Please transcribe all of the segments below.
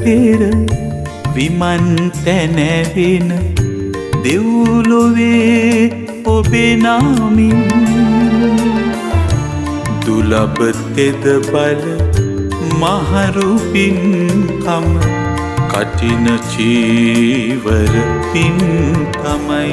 පෙර විමන් තැනැවෙන දෙව්ලොවේ ඔබේ නාමින් දුලබ තෙද බල මහරු පින්කම කටින චීවර පින්කමයි.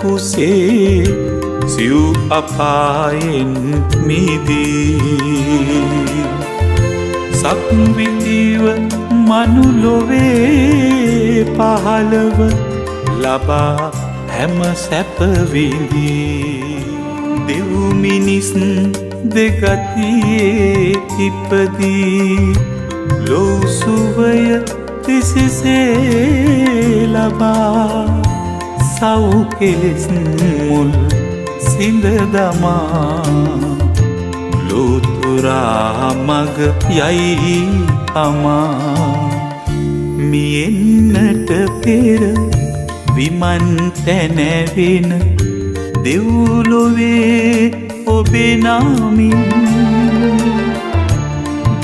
සෝතාපන්නයකුසේ සිව් අපායෙන් මිදී සක්විතිව මනුලොවේ පහළව ලබා හැම සැප විඳී දෙව් මිනිස් දෙගතියේ ඉපදී ලෝසුවය තිසිසේ ලබා සව් කෙලෙස් මුල් සිඳ දමා ලෝතුරා මග යයි අමා මියෙන්නට පෙර විමන් තැනැවෙන දෙව්ලොවේ ඔබේ නාමින්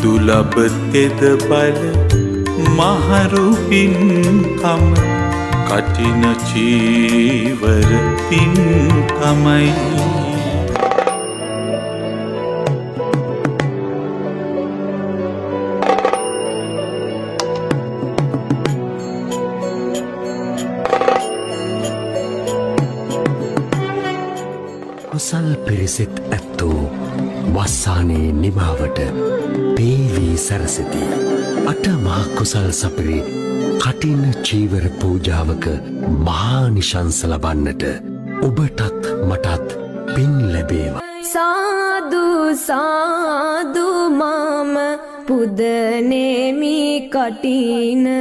දුලබ තෙද බල මහරු පින්කම කටින චීවර පින්කමයි. කුසල් පිරිසෙත් ඇත්තෝ වස්සානේ නිමාවට පේවී සැරසිති. අටමහා කුසල් සපිරි කටින චීවර පූජාවක මහානිශංස ලබන්නට ඔබටත් මටත් පින් ලැබේවා. සාදු සාදු මම පුදනෙමි කටිනය